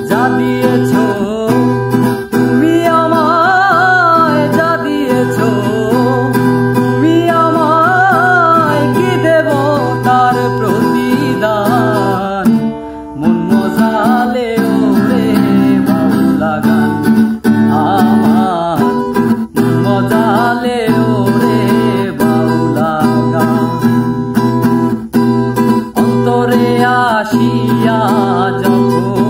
যা দিয়েছো তুমি আমায়, যা দিয়েছো তুমি আমায়, কি দেব তার প্রতিদান। মন মজালে ওরে বাউলা গান আমার, মন মজালে ওরে বাউলা গান। অন্তরে আসিয়া যখন